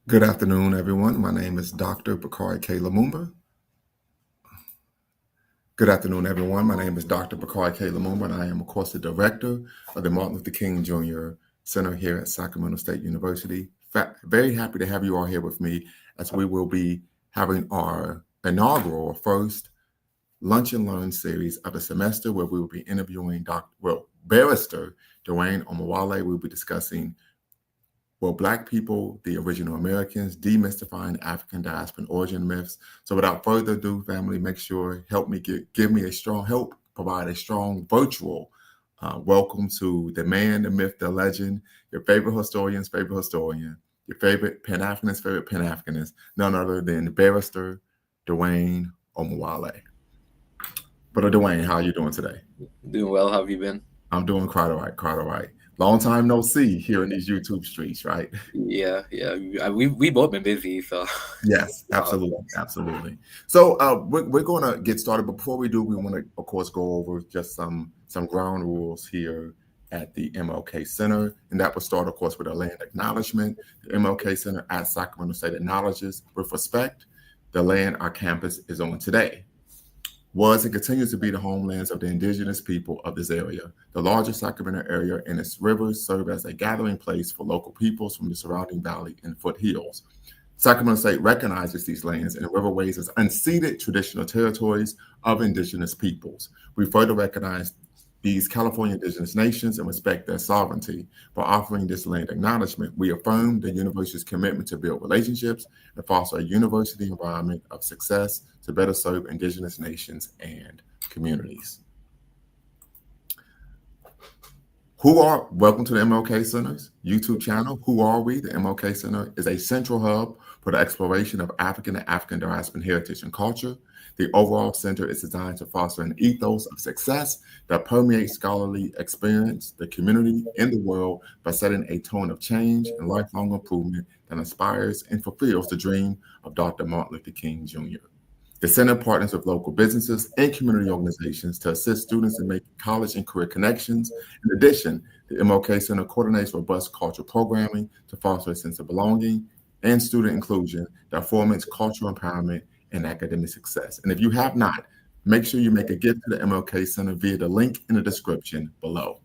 Good afternoon, everyone. My name is Dr. Bakari K. Lumumba. Good afternoon, everyone. My name is Dr. Bakari K. Lumumba, and I am, of course, the director of the Martin Luther King Jr. Center here at Sacramento State University. Very happy to have you all here with me as we will be having our inaugural first Lunch and Learn series of the semester, where we will be interviewing Barrister Dwayne Omowale. We'll be discussing Black people, the original Americans, demystifying African Diasporan Origin Myths. So without further ado, family, make sure, give me a strong help, provide a strong virtual welcome to the man, the myth, the legend, your favorite historian's favorite historian, your favorite Pan-Africanist, favorite Pan-Africanist, none other than Barrister Dwayne Omowale. Brother Dwayne, how are you doing today? Doing well. How have you been? I'm doing quite all right, quite all right. Long time no see here in these YouTube streets, right? Yeah. We both been busy, so Yes, absolutely, absolutely. So we're going to get started, but before we do, we want to, of course, go over just some ground rules here at the MLK Center, and that will start, of course, with a land acknowledgement. The MLK Center at Sacramento State acknowledges, with respect, the land our campus is on today was and continues to be the homelands of the indigenous people of this area. The larger Sacramento area and its rivers serve as a gathering place for local peoples from the surrounding valley and foothills. Sacramento State recognizes these lands and riverways as unceded traditional territories of indigenous peoples. We further recognize these California indigenous nations and respect their sovereignty. By offering this land acknowledgement, we affirm the university's commitment to build relationships and foster a university environment of success to better serve indigenous nations and communities. Welcome to the MLK Center's YouTube channel. Who are we? The MLK Center is a central hub for the exploration of African and African Diasporan heritage and culture. The overall center is designed to foster an ethos of success that permeates scholarly experience, the community, and the world by setting a tone of change and lifelong improvement that inspires and fulfills the dream of Dr. Martin Luther King Jr. The center partners with local businesses and community organizations to assist students in making college and career connections. In addition, the MLK Center coordinates robust cultural programming to foster a sense of belonging and student inclusion that foments cultural empowerment and academic success. And if you have not, make sure you make a gift to the MLK Center via the link in the description below.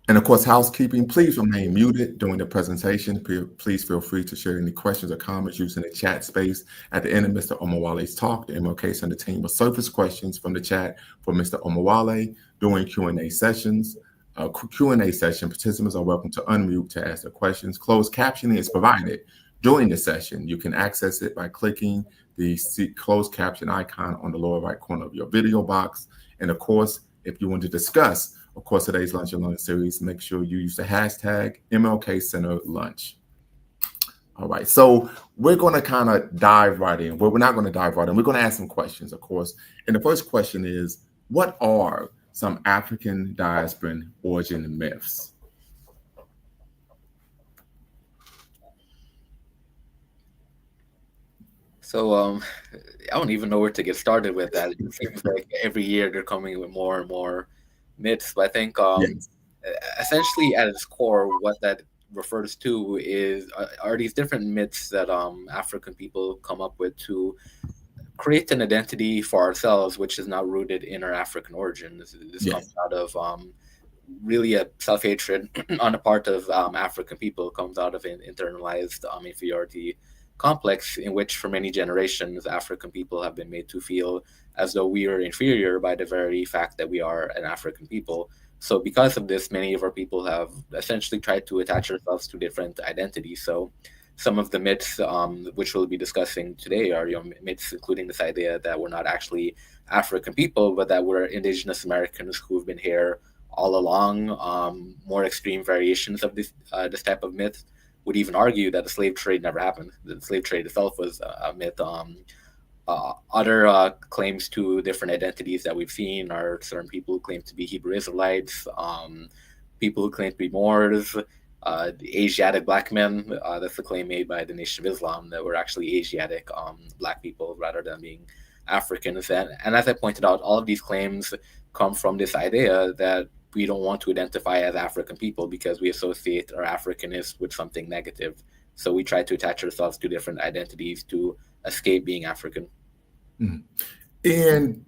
And of course, housekeeping, please remain muted during the presentation. Please feel free to share any questions or comments using the chat space. At the end of Mr. Omowale's talk, the MLK Center team will surface questions from the chat for Mr. Omowale during Q&A sessions. Q&A session, participants are welcome to unmute to ask their questions. Closed captioning is provided during the session. You can access it by clicking the closed caption icon on the lower right corner of your video box. And of course, if you want to discuss, of course, today's Lunch and Learn series, make sure you use the hashtag MLK Center Lunch. All right, so we're going to kind of dive right in. Well, we're not going to dive right in. We're going to ask some questions, of course. And the first question is, what are some African diasporan origin myths? So I don't even know where to get started with that. It seems like every year they're coming with more and more myths. But I think Yes. essentially at its core, what that refers to are these different myths that African people come up with to create an identity for ourselves, which is not rooted in our African origin. This Yes. comes out of really a self-hatred on the part of African people. It comes out of an internalized inferiority complex in which for many generations African people have been made to feel as though we are inferior by the very fact that we are an African people. So because of this, many of our people have essentially tried to attach ourselves to different identities. So some of the myths which we'll be discussing today are myths including this idea that we're not actually African people, but that we're indigenous Americans who've been here all along. More extreme variations of this type of myth would even argue that the slave trade never happened. The slave trade itself was a myth. Other claims to different identities that we've seen are certain people who claim to be Hebrew Israelites, people who claim to be Moors, the Asiatic black men. That's the claim made by the Nation of Islam, that we're actually Asiatic black people rather than being Africans. And as I pointed out, all of these claims come from this idea that we don't want to identify as African people because we associate our Africanness with something negative. So we try to attach ourselves to different identities to escape being African. Mhm. And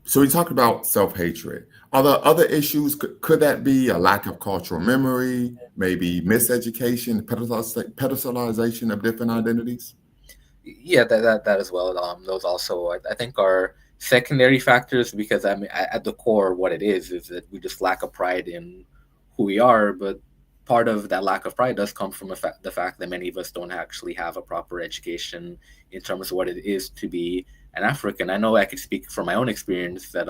so we talked about self-hatred. Are there other issues? Could that be a lack of cultural memory, maybe miseducation, pedestalization of different identities? Yeah, that as well. Those also I think are secondary factors because I mean at the core what it is that we just lack of pride in who we are, but part of that lack of pride does come from the fact that many of us don't actually have a proper education in terms of what it is to be an African. I know I could speak from my own experience that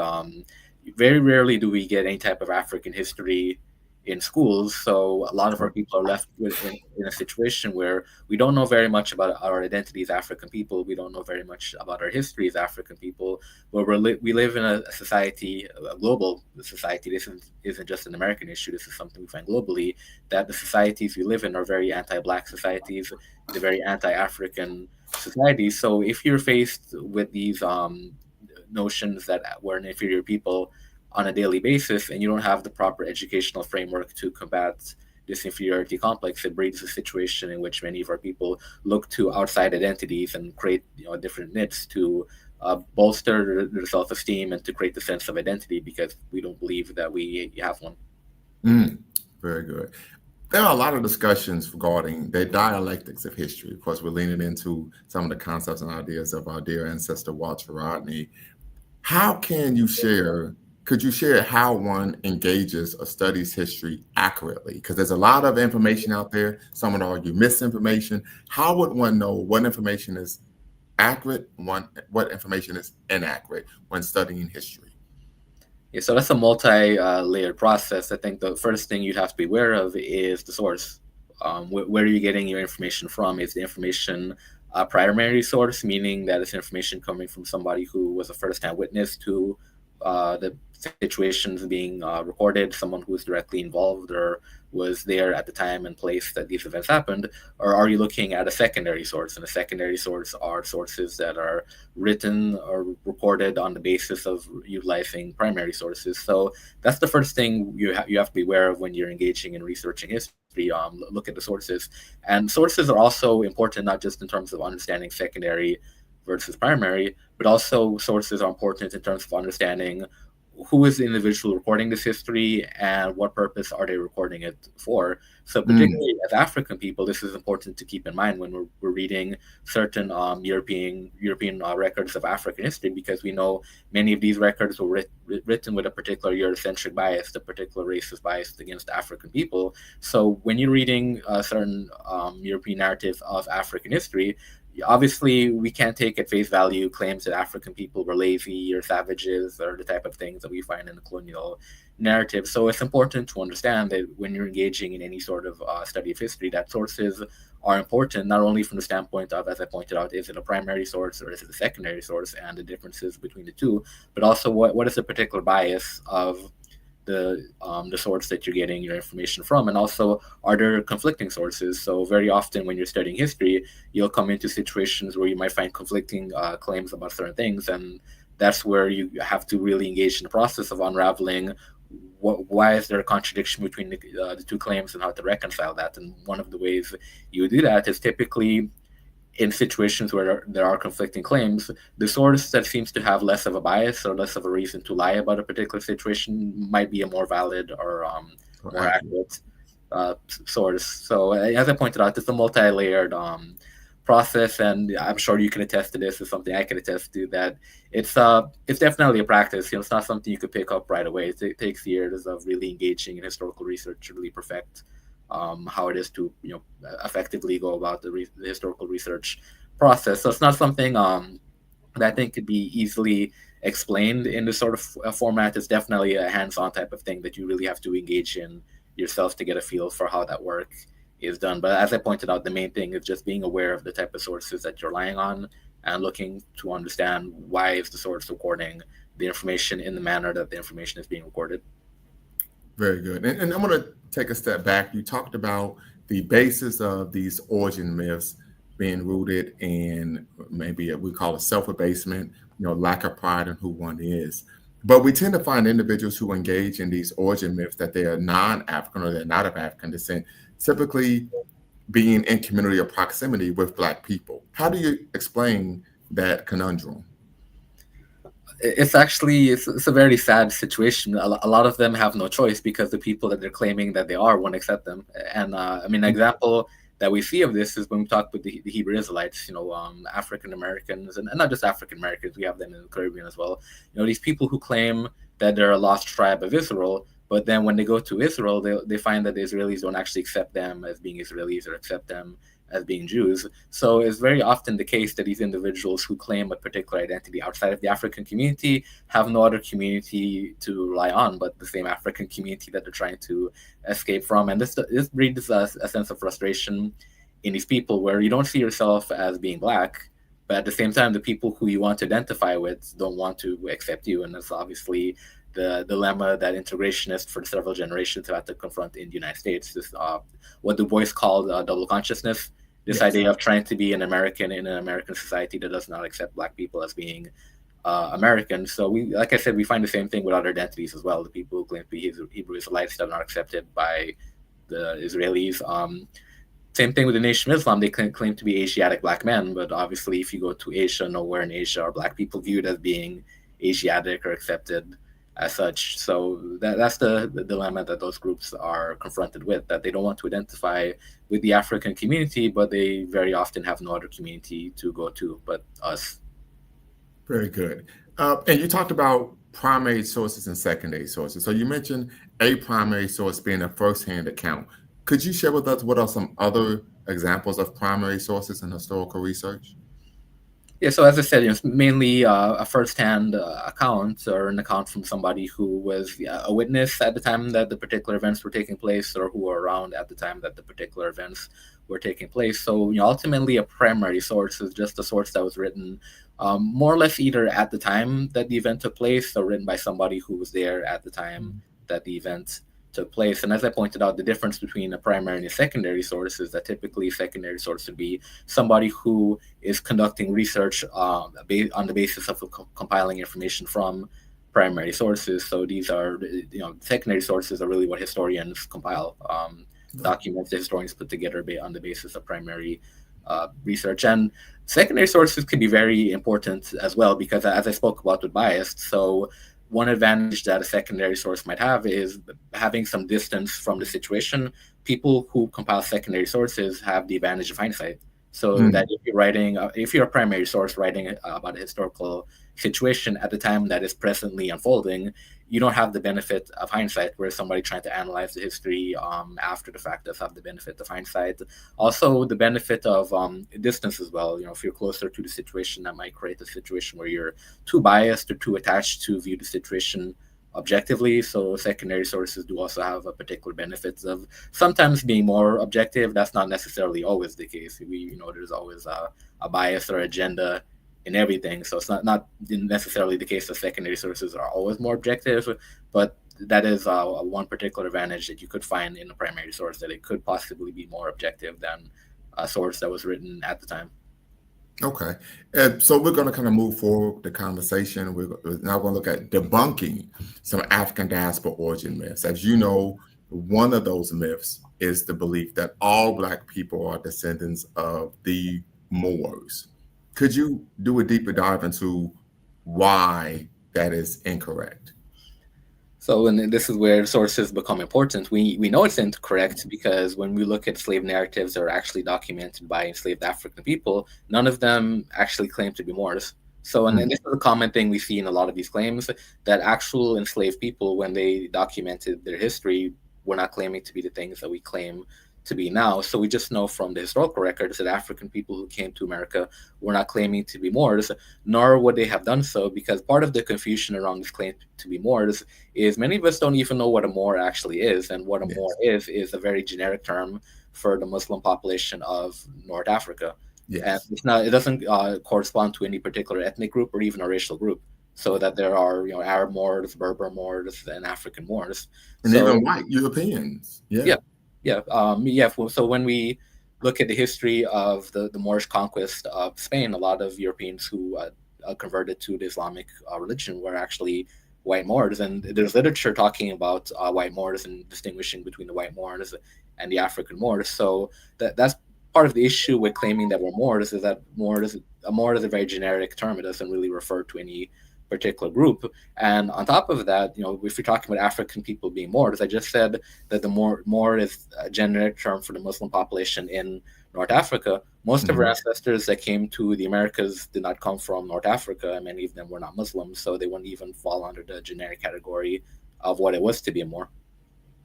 very rarely do we get any type of African history in schools. So a lot of our people are left in a situation where we don't know very much about our identity as African people. We don't know very much about our history as African people. Where we live in a society, a global society. This isn't just an American issue. This is something we find globally. That the societies we live in are very anti-Black societies. They're very anti-African societies. So if you're faced with these notions that we're an inferior people on a daily basis and you don't have the proper educational framework to combat this inferiority complex, it breeds a situation in which many of our people look to outside identities and create different myths to bolster their self-esteem and to create the sense of identity because we don't believe that we have one. Very good. There are a lot of discussions regarding the dialectics of history. Of course, we're leaning into some of the concepts and ideas of our dear ancestor Walter Rodney. Could you share how one engages or studies history accurately? Because there's a lot of information out there. Some would argue misinformation. How would one know what information is accurate, what information is inaccurate when studying history? Yeah, so that's a multi-layered process. I think the first thing you'd have to be aware of is the source. Where are you getting your information from? Is the information a primary source, meaning that it's information coming from somebody who was a first-hand witness to the situations being recorded, someone who was directly involved or was there at the time and place that these events happened? Or are you looking at a secondary source? And a secondary source are sources that are written or recorded on the basis of utilizing primary sources. So that's the first thing you have to be aware of when you're engaging in researching history. Look at the sources. And sources are also important, not just in terms of understanding secondary versus primary, but also sources are important in terms of understanding who is the individual recording this history and what purpose are they recording it for. So particularly as African people, this is important to keep in mind when we're reading certain European records of African history, because we know many of these records were written with a particular Eurocentric bias, a particular racist bias against African people. So when you're reading a certain European narrative of African history, obviously we can't take at face value claims that African people were lazy or savages or the type of things that we find in the colonial narrative. So it's important to understand that when you're engaging in any sort of study of history, that sources are important, not only from the standpoint of, as I pointed out, is it a primary source or is it a secondary source and the differences between the two, but also what is the particular bias of the source that you're getting your information from, and also are there conflicting sources. So very often when you're studying history, you'll come into situations where you might find conflicting claims about certain things, and that's where you have to really engage in the process of unraveling why is there a contradiction between the two claims and how to reconcile that. And one of the ways you do that is typically in situations where there are conflicting claims, the source that seems to have less of a bias or less of a reason to lie about a particular situation might be a more valid or more accurate source. So as I pointed out, it's a multi-layered process, and I'm sure you can attest to this. It's something I can attest to, that it's definitely a practice. It's not something you could pick up right away. It takes years of really engaging in historical research to really perfect how it is to effectively go about the historical research process. So it's not something that I think could be easily explained in this sort of format. It's definitely a hands-on type of thing that you really have to engage in yourself to get a feel for how that work is done. But as I pointed out, the main thing is just being aware of the type of sources that you're relying on and looking to understand why is the source recording the information in the manner that the information is being recorded. Very good. And I'm going to take a step back. You talked about the basis of these origin myths being rooted in maybe we call it self-abasement, lack of pride in who one is. But we tend to find individuals who engage in these origin myths that they are non-African or they're not of African descent, typically being in community or proximity with Black people. How do you explain that conundrum? It's actually it's a very sad situation. A lot of them have no choice because the people that they're claiming that they are won't accept them. And I mean, an example that we see of this is when we talk with the Hebrew Israelites, African Americans, and not just African Americans, we have them in the Caribbean as well. These people who claim that they're a lost tribe of Israel, but then when they go to Israel, they find that the Israelis don't actually accept them as being Israelis or accept them as being Jews. So it's very often the case that these individuals who claim a particular identity outside of the African community have no other community to rely on but the same African community that they're trying to escape from. And this breeds a sense of frustration in these people where you don't see yourself as being Black, but at the same time, the people who you want to identify with don't want to accept you. And that's obviously the dilemma that integrationists for several generations have had to confront in the United States. This what Du Bois called double consciousness. This idea of trying to be an American in an American society that does not accept Black people as being American. So like I said, we find the same thing with other identities as well. The people who claim to be Hebrew Israelites that are not accepted by the Israelis. Same thing with the Nation of Islam. They claim to be Asiatic Black men, but obviously if you go to Asia, nowhere in Asia are Black people viewed as being Asiatic or accepted as such. So that's the dilemma that those groups are confronted with, that they don't want to identify with the African community, but they very often have no other community to go to but us. Very good. And you talked about primary sources and secondary sources. So you mentioned a primary source being a firsthand account. Could you share with us what are some other examples of primary sources in historical research? Yeah, so as I said, it's mainly a first-hand account or an account from somebody who was a witness at the time that the particular events were taking place or who were around at the time that the particular events were taking place. So ultimately a primary source is just a source that was written more or less either at the time that the event took place or written by somebody who was there at the time that the event took place. And as I pointed out, the difference between a primary and a secondary source is that typically a secondary source would be somebody who is conducting research on the basis of compiling information from primary sources. So these are, secondary sources are really what historians compile, documents that historians put together on the basis of primary research. And secondary sources can be very important as well because, as I spoke about with bias, so one advantage that a secondary source might have is having some distance from the situation. People who compile secondary sources have the advantage of hindsight. So that if you're a primary source writing about a historical situation at the time that is presently unfolding, you don't have the benefit of hindsight, where somebody trying to analyze the history after the fact does have the benefit of hindsight. Also, the benefit of distance as well. If you're closer to the situation, that might create a situation where you're too biased or too attached to view the situation objectively. So secondary sources do also have a particular benefits of sometimes being more objective. That's not necessarily always the case. There's always a bias or agenda in everything. So it's not necessarily the case that secondary sources are always more objective, but that is one particular advantage that you could find in a primary source, that it could possibly be more objective than a source that was written at the time. Okay. So we're going to kind of move forward the conversation. We're now going to look at debunking some African diaspora origin myths. As you know, one of those myths is the belief that all Black people are descendants of the Moors. Could you do a deeper dive into why that is incorrect? So, and this is where sources become important. We know it's incorrect because when we look at slave narratives that are actually documented by enslaved African people, none of them actually claim to be Moors. So, and this is a common thing we see in a lot of these claims, that actual enslaved people, when they documented their history, were not claiming to be the things that we claim to be now. So we just know from the historical records that African people who came to America were not claiming to be Moors, nor would they have done so, because part of the confusion around this claim to be Moors is many of us don't even know what a Moor actually is. And what a Moor is a very generic term for the Muslim population of North Africa. And it doesn't correspond to any particular ethnic group or even a racial group. So that there are, Arab Moors, Berber Moors, and African Moors. And even white Europeans. So when we look at the history of the Moorish conquest of Spain, a lot of Europeans who converted to the Islamic religion were actually white Moors, and there's literature talking about white Moors and distinguishing between the white Moors and the African Moors. So that's part of the issue with claiming that we're Moors, is that Moor is a very generic term. It doesn't really refer to any particular group. And on top of that, if you're talking about African people being Moors, I just said that the Moor is a generic term for the Muslim population in North Africa. Most of our ancestors that came to the Americas did not come from North Africa, and many of them were not Muslims, so they wouldn't even fall under the generic category of what it was to be a Moor.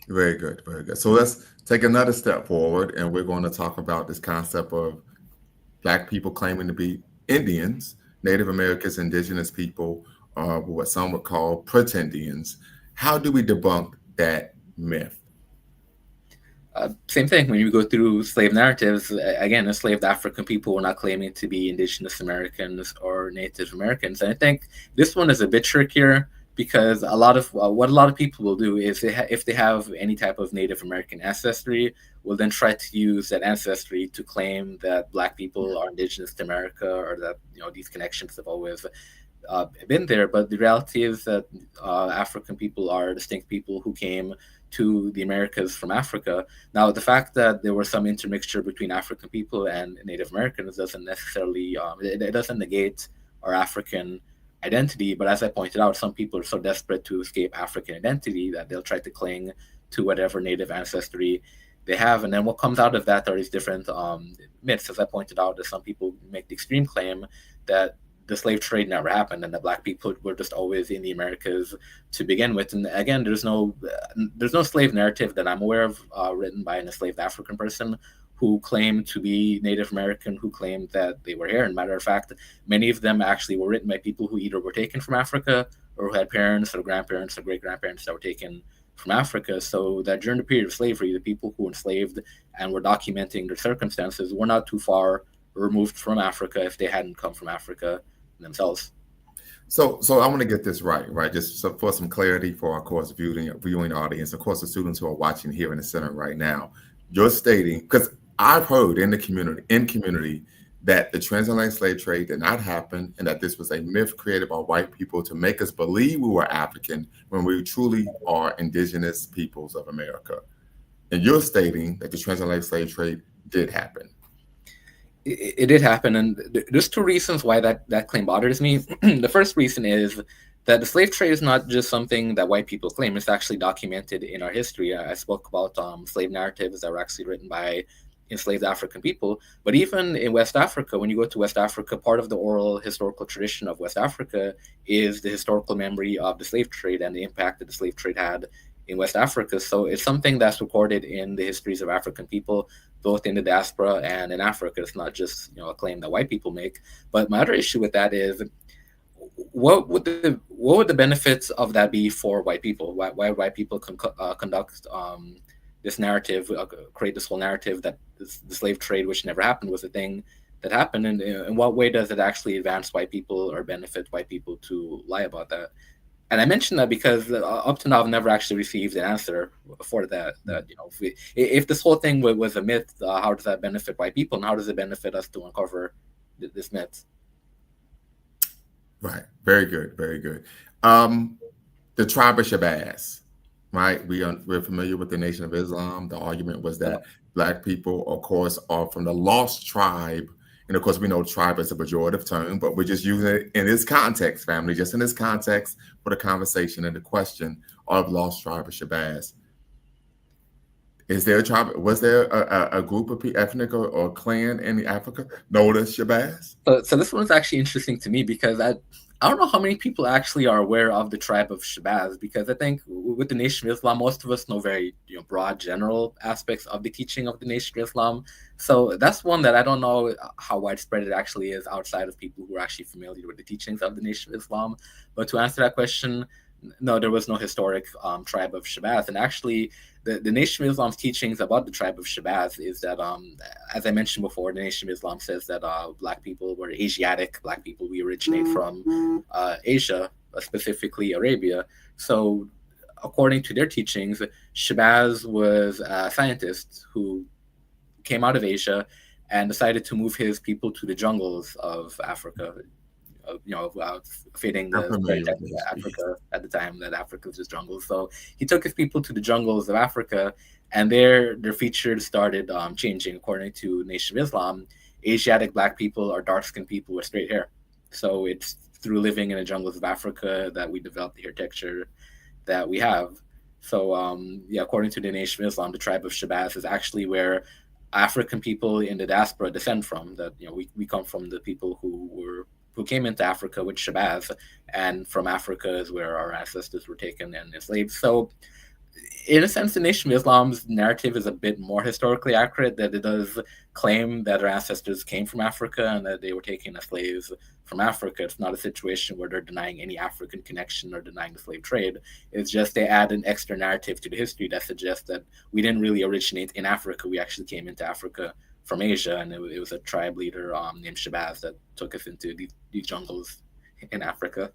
Very good, very good. So let's take another step forward, and we're going to talk about this concept of Black people claiming to be Indians, Native Americans, indigenous people, what some would call pretendians. How do we debunk that myth? Same thing. When you go through slave narratives, again, enslaved African people were not claiming to be indigenous Americans or Native Americans. And I think this one is a bit trickier, because what a lot of people will do is if they have any type of Native American ancestry, will then try to use that ancestry to claim that Black people are indigenous to America, or that these connections have always been there. But the reality is that African people are distinct people who came to the Americas from Africa. Now, the fact that there was some intermixture between African people and Native Americans doesn't necessarily it doesn't negate our African identity. But as I pointed out, some people are so desperate to escape African identity that they'll try to cling to whatever Native ancestry they have. And then what comes out of that are these different myths. As I pointed out, that some people make the extreme claim that the slave trade never happened and that Black people were just always in the Americas to begin with. And again, there's no slave narrative that I'm aware of written by an enslaved African person who claimed to be Native American, who claimed that they were here. And matter of fact, many of them actually were written by people who either were taken from Africa or who had parents or grandparents or great-grandparents that were taken from Africa. So that during the period of slavery, the people who were enslaved and were documenting their circumstances were not too far removed from Africa if they hadn't come from Africa themselves. So I want to get this right? Just for some clarity for our course viewing audience, of course, the students who are watching here in the center right now. You're stating, because I've heard in the community that the transatlantic slave trade did not happen, and that this was a myth created by white people to make us believe we were African when we truly are indigenous peoples of America. And you're stating that the transatlantic slave trade did happen. It did happen, and there's two reasons why that claim bothers me. The first reason is that the slave trade is not just something that white people claim. It's actually documented in our history. I spoke about slave narratives that were actually written by enslaved African people. But even in West Africa, when you go to West Africa, part of the oral historical tradition of West Africa is the historical memory of the slave trade and the impact that the slave trade had in West Africa. So it's something that's recorded in the histories of African people, both in the diaspora and in Africa. It's not just a claim that white people make. But my other issue with that is, what would the benefits of that be for white people? Why white people conduct this narrative, create this whole narrative that the slave trade, which never happened, was a thing that happened? And in what way does it actually advance white people or benefit white people to lie about that? And I mentioned that because up to now, I've never actually received an answer for that. That if this whole thing was a myth, how does that benefit white people, and how does it benefit us to uncover this myth? Right. Very good. Very good. The tribe of Shabazz, right? We're familiar with the Nation of Islam. The argument was that Black people, of course, are from the lost tribe. And of course, we know tribe is a pejorative term, but we're just using it in this context, family, just in this context for the conversation and the question of lost tribe of Shabazz. Is there a tribe? Was there a group of ethnic or clan in Africa known as Shabazz? So this one's actually interesting to me, because I don't know how many people actually are aware of the tribe of Shabazz, because I think with the Nation of Islam, most of us know very broad, general aspects of the teaching of the Nation of Islam. So that's one that I don't know how widespread it actually is outside of people who are actually familiar with the teachings of the Nation of Islam. But to answer that question, no, there was no historic tribe of Shabazz. And actually, the Nation of Islam's teachings about the tribe of Shabazz is that, as I mentioned before, the Nation of Islam says that Black people were Asiatic. Black people, we originate from Asia, specifically Arabia. So according to their teachings, Shabazz was a scientist who came out of Asia and decided to move his people to the jungles of Africa. fitting I'm the familiar with stereotype the of history. Africa at the time, that Africa was just jungles. So he took his people to the jungles of Africa, and their features started changing. According to Nation of Islam, Asiatic black people are dark-skinned people with straight hair. So it's through living in the jungles of Africa that we developed the hair texture that we have. So yeah, according to the Nation of Islam, the tribe of Shabazz is actually where African people in the diaspora descend from. That we come from the people who came into Africa with Shabazz, and from Africa is where our ancestors were taken and enslaved. So in a sense, the Nation of Islam's narrative is a bit more historically accurate, that it does claim that our ancestors came from Africa and that they were taken as slaves from Africa. It's not a situation where they're denying any African connection or denying the slave trade. It's just they add an extra narrative to the history that suggests that we didn't really originate in Africa. We actually came into Africa from Asia, and it was a tribe leader named Shabazz that took us into these jungles in Africa.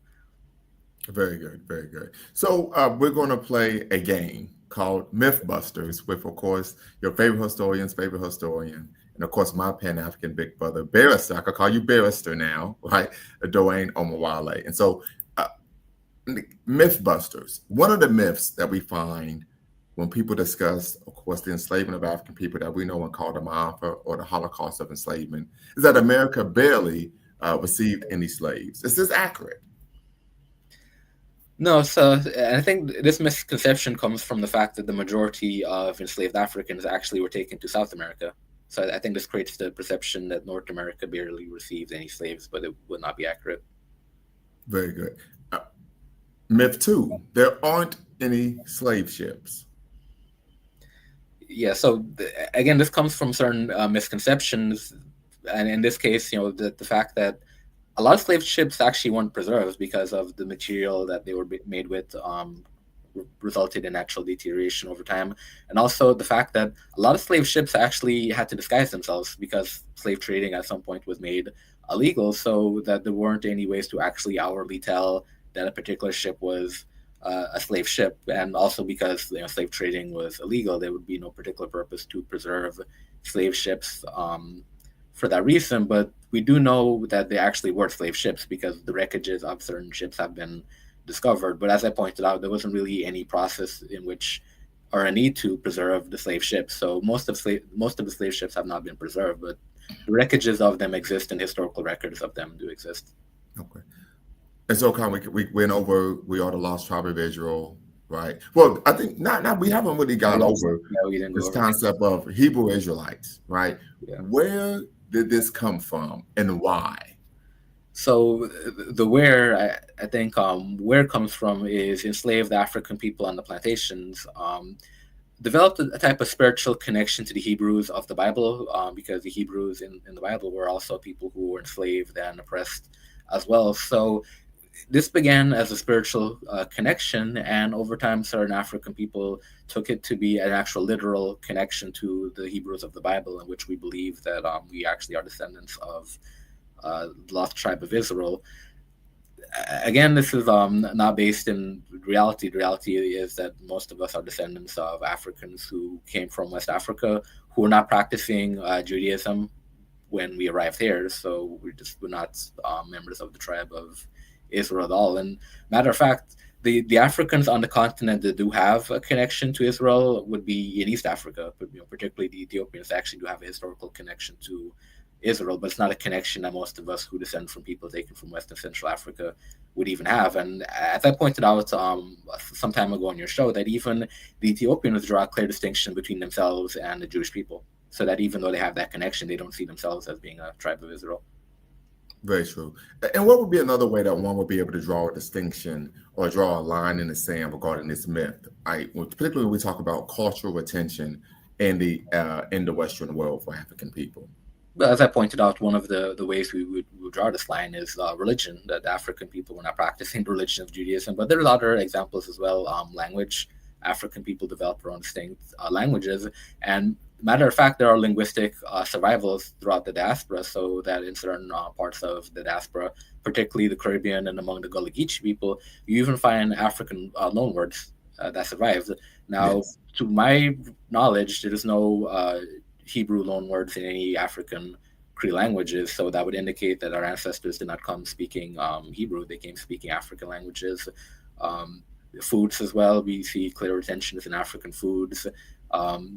Very good, very good. So we're going to play a game called Mythbusters with, of course, your favorite historian's favorite historian, and of course, my Pan-African big brother, barrister. I could call you barrister now, right? Dwayne Omowale. And so, Mythbusters. One of the myths that we find when people discuss, of course, the enslavement of African people that we know and call the Maafa or the Holocaust of enslavement, is that America barely received any slaves. Is this accurate? No, so I think this misconception comes from the fact that the majority of enslaved Africans actually were taken to South America. So I think this creates the perception that North America barely received any slaves, but it would not be accurate. Very good. Myth 2, there aren't any slave ships. Yeah, so again, this comes from certain misconceptions. And in this case, the fact that a lot of slave ships actually weren't preserved because of the material that they were made with resulted in natural deterioration over time. And also the fact that a lot of slave ships actually had to disguise themselves because slave trading at some point was made illegal, so that there weren't any ways to actually outwardly tell that a particular ship was a slave ship. And also because slave trading was illegal, there would be no particular purpose to preserve slave ships for that reason. But we do know that they actually were slave ships because the wreckages of certain ships have been discovered. But as I pointed out, there wasn't really any process in which, or a need to preserve the slave ships. So most of the slave ships have not been preserved, but the wreckages of them exist and historical records of them do exist. Okay. And so, we went over, we are the lost tribe of Israel, right? Well, I think not we haven't really gone over this concept of Hebrew Israelites, right? Yeah. Where did this come from and why? So the where, I think where it comes from is enslaved African people on the plantations developed a type of spiritual connection to the Hebrews of the Bible, because the Hebrews in the Bible were also people who were enslaved and oppressed as well. So this began as a spiritual connection, and over time certain African people took it to be an actual literal connection to the Hebrews of the Bible, in which we believe that we actually are descendants of the lost tribe of Israel. Again, this is not based in reality. The reality is that most of us are descendants of Africans who came from West Africa, who were not practicing Judaism when we arrived here. So we're not members of the tribe of Israel at all. And matter of fact, the Africans on the continent that do have a connection to Israel would be in East Africa, but particularly the Ethiopians actually do have a historical connection to Israel, but it's not a connection that most of us who descend from people taken from West and Central Africa would even have. And as I pointed out some time ago on your show, that even the Ethiopians draw a clear distinction between themselves and the Jewish people, so that even though they have that connection, they don't see themselves as being a tribe of Israel. Very true. And what would be another way that one would be able to draw a distinction or draw a line in the sand regarding this myth? Particularly when we talk about cultural retention in the Western world for African people. But as I pointed out, one of the ways we would draw this line is religion, that African people were not practicing the religion of Judaism. But there's other examples as well. Language, African people developed their own distinct languages. And matter of fact, there are linguistic survivals throughout the diaspora, so that in certain parts of the diaspora, particularly the Caribbean and among the Gullah Geechee people, you even find African loanwords that survived. Now, yes. To my knowledge, there is no Hebrew loanwords in any African Cree languages. So that would indicate that our ancestors did not come speaking Hebrew; they came speaking African languages. Foods as well, we see clear retentions in African foods,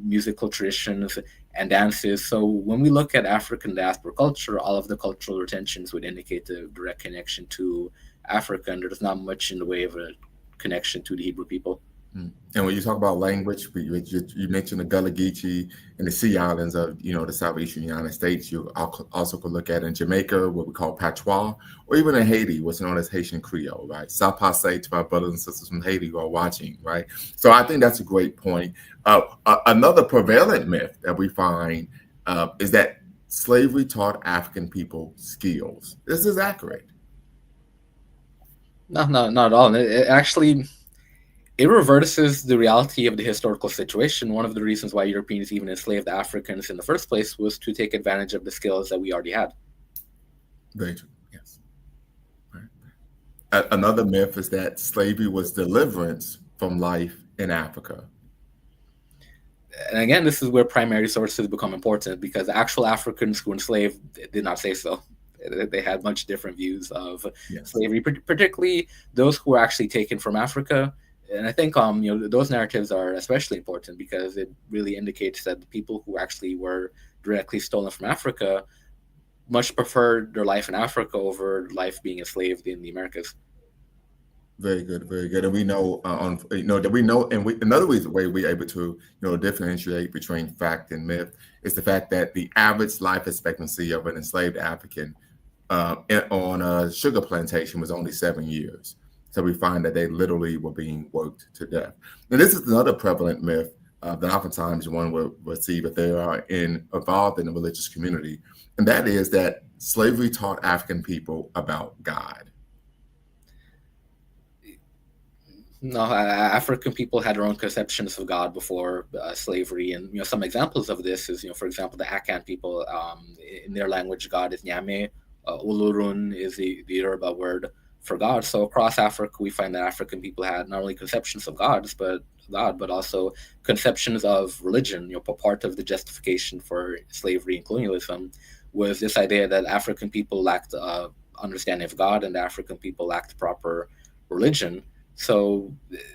musical traditions, and dances. So when we look at African diaspora culture, all of the cultural retentions would indicate a direct connection to Africa, and there's not much in the way of a connection to the Hebrew people. And when you talk about language, you mentioned the Gullah Geechee and the Sea Islands of, the southeastern United States. You also could look at in Jamaica, what we call patois, or even in Haiti, what's known as Haitian Creole, right? Ça passe to my brothers and sisters from Haiti who are watching, right? So I think that's a great point. Another prevalent myth that we find is that slavery taught African people skills. This is accurate. No, not at all. It actually, it reverses the reality of the historical situation. One of the reasons why Europeans even enslaved Africans in the first place was to take advantage of the skills that we already had. Very true. Yes. Right. Another myth is that slavery was deliverance from life in Africa. And again, this is where primary sources become important, because actual Africans who were enslaved did not say so. They had much different views of slavery, particularly those who were actually taken from Africa. And I think those narratives are especially important because it really indicates that the people who actually were directly stolen from Africa much preferred their life in Africa over life being enslaved in the Americas. Very good, very good. And we know another way we're able to differentiate between fact and myth is the fact that the average life expectancy of an enslaved African on a sugar plantation was only 7 years. So we find that they literally were being worked to death. Now, this is another prevalent myth that oftentimes one will receive if they are involved in a religious community, and that is that slavery taught African people about God. No, African people had their own conceptions of God before slavery, and some examples of this is, for example, the Akan people. In their language, God is Nyame. Ulurun is the Yoruba word for God. So across Africa, we find that African people had not only conceptions of God, but also conceptions of religion. Part of the justification for slavery and colonialism was this idea that African people lacked understanding of God, and the African people lacked proper religion. So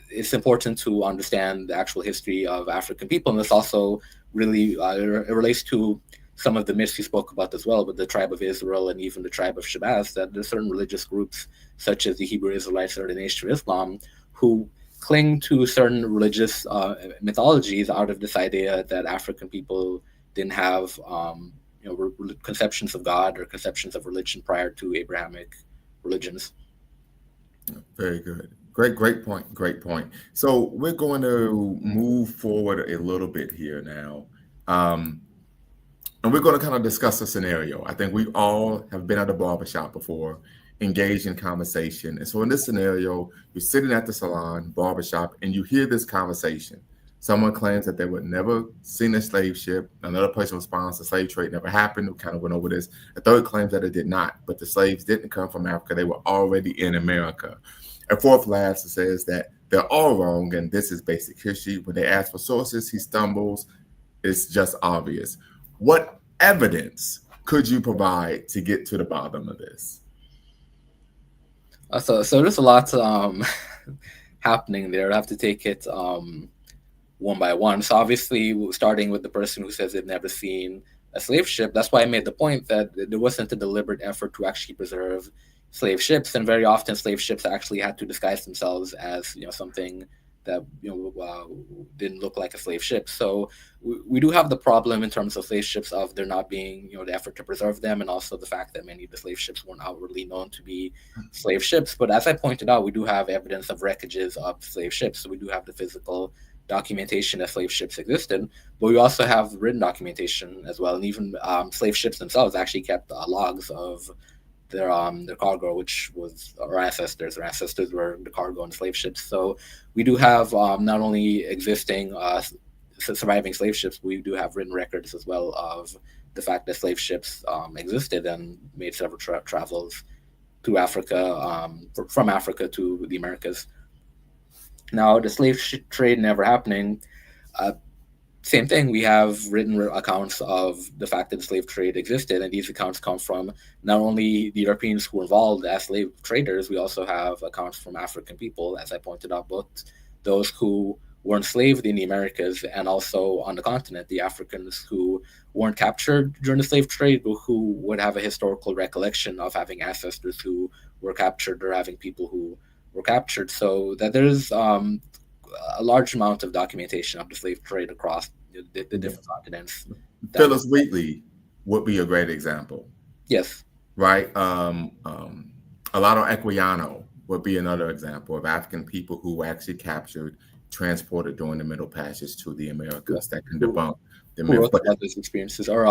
it's important to understand the actual history of African people, and this also really it relates to some of the myths you spoke about as well, with the tribe of Israel and even the tribe of Shabazz, that there's certain religious groups, such as the Hebrew Israelites or the Nation of Islam, who cling to certain religious mythologies out of this idea that African people didn't have conceptions of God or conceptions of religion prior to Abrahamic religions. Very good. Great point. So we're going to move forward a little bit here now. And we're going to kind of discuss a scenario. I think we all have been at a barbershop before, engaged in conversation. And so in this scenario, you're sitting at the salon, barbershop, and you hear this conversation. Someone claims that they would never seen a slave ship. Another person responds the slave trade never happened. We kind of went over this. A third claims that it did not, but the slaves didn't come from Africa. They were already in America. A fourth last says that they're all wrong, and this is basic history. When they ask for sources, he stumbles. It's just obvious. What evidence could you provide to get to the bottom of this? So there's a lot happening there. I have to take it one by one. So obviously, starting with the person who says they've never seen a slave ship, that's why I made the point that there wasn't a deliberate effort to actually preserve slave ships, and very often slave ships actually had to disguise themselves as something that didn't look like a slave ship. So we do have the problem in terms of slave ships of there not being the effort to preserve them, and also the fact that many of the slave ships weren't outwardly known to be slave ships. But as I pointed out, we do have evidence of wreckages of slave ships. So we do have the physical documentation that slave ships existed, but we also have written documentation as well, and even slave ships themselves actually kept logs of their cargo, which was our ancestors. Our ancestors were the cargo on slave ships. So we do have not only existing surviving slave ships, we do have written records as well of the fact that slave ships existed and made several travels through Africa, from Africa to the Americas. Now, the slave trade never happening. same thing. We have written accounts of the fact that the slave trade existed, and these accounts come from not only the Europeans who were involved as slave traders. We also have accounts from African people, as I pointed out, both those who were enslaved in the Americas and also on the continent, the Africans who weren't captured during the slave trade, but who would have a historical recollection of having ancestors who were captured or having people who were captured. So that there's a large amount of documentation of the slave trade across the different continents. Phyllis Wheatley would be a great example. Yes. Right. A lot of Equiano would be another example of African people who were actually captured, transported during the Middle Passage to the Americas. That can debunk the myth. Who wrote about those experiences? Or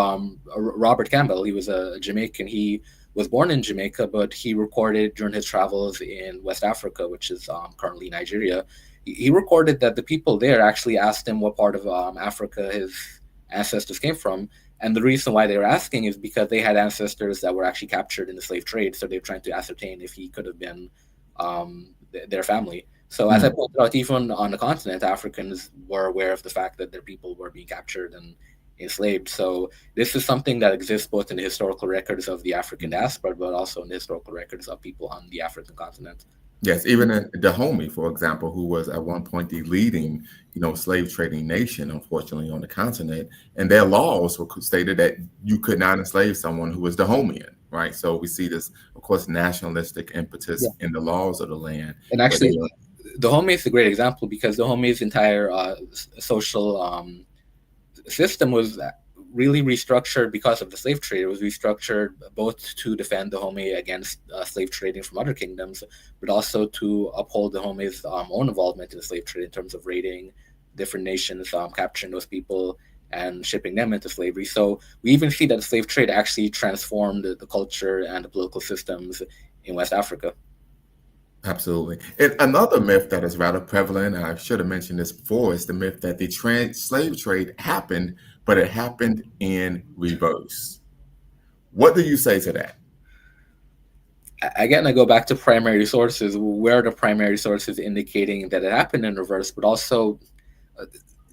Robert Campbell. He was a Jamaican. He was born in Jamaica, but he recorded during his travels in West Africa, which is currently Nigeria. He recorded that the people there actually asked him what part of Africa his ancestors came from. And the reason why they were asking is because they had ancestors that were actually captured in the slave trade. So they were trying to ascertain if he could have been their family. So as I pointed out, even on the continent, Africans were aware of the fact that their people were being captured and enslaved. So this is something that exists both in the historical records of the African diaspora, but also in the historical records of people on the African continent. Yes, even in Dahomey, for example, who was at one point the leading, slave trading nation, unfortunately, on the continent, and their laws were stated that you could not enslave someone who was Dahomean, right? So we see this, of course, nationalistic impetus in the laws of the land. And actually, Dahomey is a great example because Dahomey's entire social system was really restructured because of the slave trade. It was restructured both to defend Dahomey against slave trading from other kingdoms, but also to uphold Dahomey's own involvement in the slave trade in terms of raiding different nations, capturing those people and shipping them into slavery. So we even see that the slave trade actually transformed the culture and the political systems in West Africa. Absolutely. And another myth that is rather prevalent, and I should have mentioned this before, is the myth that the slave trade happened, but it happened in reverse. What do you say to that? Again, I go back to primary sources. Where are the primary sources indicating that it happened in reverse, but also,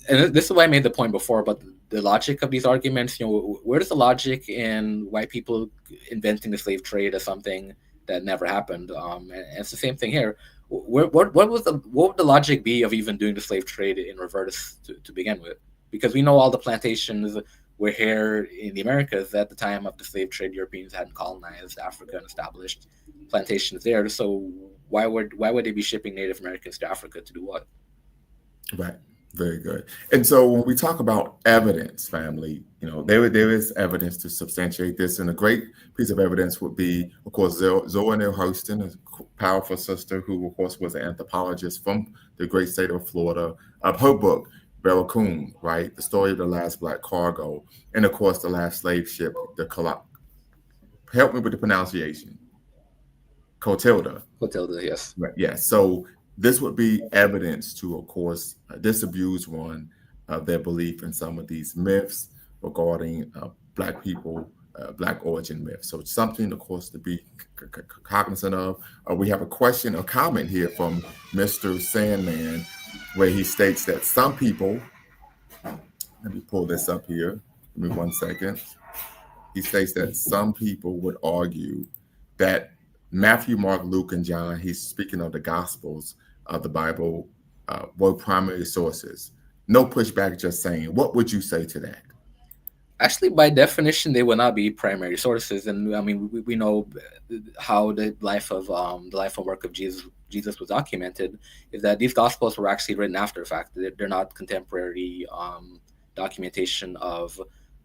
and this is why I made the point before about the logic of these arguments. Where's the logic in why people inventing the slave trade as something that never happened? And it's the same thing here. What would the logic be of even doing the slave trade in reverse to begin with? Because we know all the plantations were here in the Americas at the time of the slave trade. Europeans hadn't colonized Africa and established plantations there. So why would they be shipping Native Americans to Africa to do what? Right. Very good. And so when we talk about evidence, family, there is evidence to substantiate this. And a great piece of evidence would be, of course, Zoe Neale Hurston, a powerful sister who, of course, was an anthropologist from the great state of Florida. Her book, Barracoon, right? The story of the last black cargo. And, of course, the last slave ship, help me with the pronunciation. Cotilda. Cotilda, yes. Right. Yes. So this would be evidence to, of course, disabuse one of their belief in some of these myths regarding Black people, Black origin myths. So it's something, of course, to be cognizant of. We have a question, a comment here from Mr. Sandman, where he states that some people, let me pull this up here, give me 1 second. He states that some people would argue that Matthew, Mark, Luke, and John, he's speaking of the Gospels of the Bible, were primary sources. No pushback, just saying. What would you say to that? Actually, by definition, they will not be primary sources. And I mean, we know how the life and work of Jesus was documented, is that these Gospels were actually written after the fact. They're not contemporary documentation of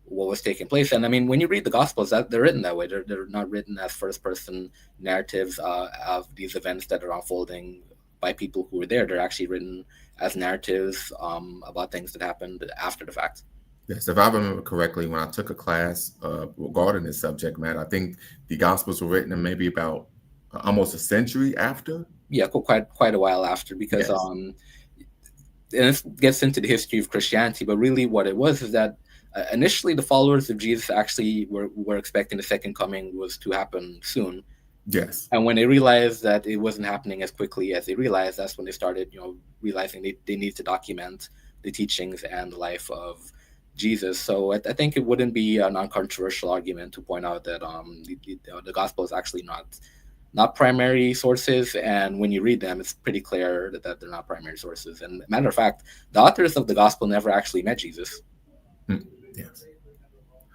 what was taking place. And I mean, when you read the Gospels, they're written that way. They're not written as first-person narratives of these events that are unfolding by people who were there. They're actually written as narratives about things that happened after the fact. Yes, if I remember correctly, when I took a class regarding this subject matter, I think the Gospels were written maybe about almost a century after. Yeah, quite a while after, because yes. And this gets into the history of Christianity, but really what it was is that initially the followers of Jesus actually were expecting the second coming was to happen soon. Yes. And when they realized that it wasn't happening as quickly as they realized, that's when they started, realizing they need to document the teachings and the life of Jesus. So I think it wouldn't be a non-controversial argument to point out that the gospel is actually not primary sources, and when you read them, it's pretty clear that they're not primary sources. And matter of fact, the authors of the gospel never actually met Jesus. Yes.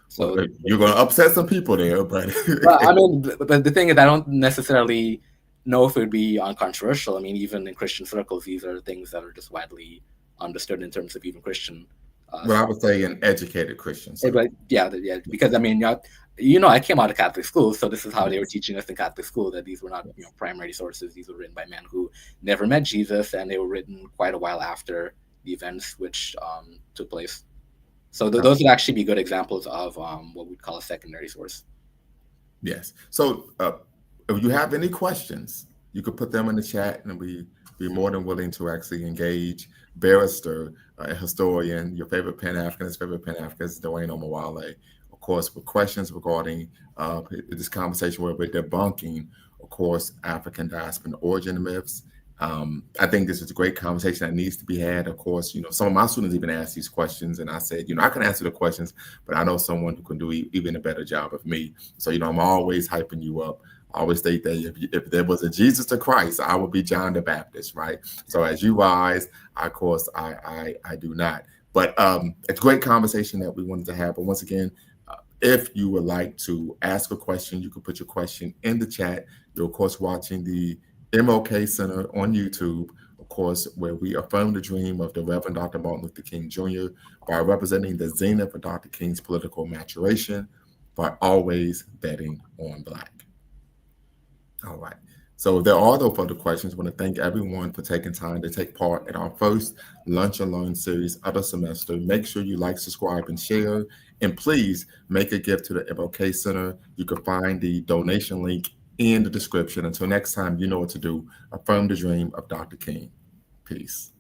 So well, you're going to upset some people there, but well, I mean, but the thing is, I don't necessarily know if it would be uncontroversial. I mean, even in Christian circles, these are things that are just widely understood in terms of even Christian. Well, I would say an educated Christian. But yeah, because I mean, I came out of Catholic school, so this is how they were teaching us in Catholic school, that these were not primary sources. These were written by men who never met Jesus, and they were written quite a while after the events which took place. So those would actually be good examples of what we'd call a secondary source. Yes. So if you have any questions, you could put them in the chat, and we'd be more than willing to actually engage. Barrister, a historian, your favorite Pan-Africanist, Dwayne Omowale, of course, with questions regarding this conversation where we're debunking, of course, African Diaspora Origin Myths. I think this is a great conversation that needs to be had. Of course, some of my students even asked these questions, and I said, I can answer the questions, but I know someone who can do even a better job of me. So, I'm always hyping you up. I always state that if there was a Jesus to Christ, I would be John the Baptist, right? So as you rise, of course, I do not. But it's a great conversation that we wanted to have. But once again, if you would like to ask a question, you can put your question in the chat. You're, of course, watching the MLK Center on YouTube, of course, where we affirm the dream of the Reverend Dr. Martin Luther King Jr. by representing the zenith of Dr. King's political maturation by always betting on Black. All right. So if there are no further questions, I want to thank everyone for taking time to take part in our first Lunch and Learn series of the semester. Make sure you like, subscribe, and share. And please make a gift to the MLK Center. You can find the donation link in the description. Until next time, you know what to do. Affirm the dream of Dr. King. Peace.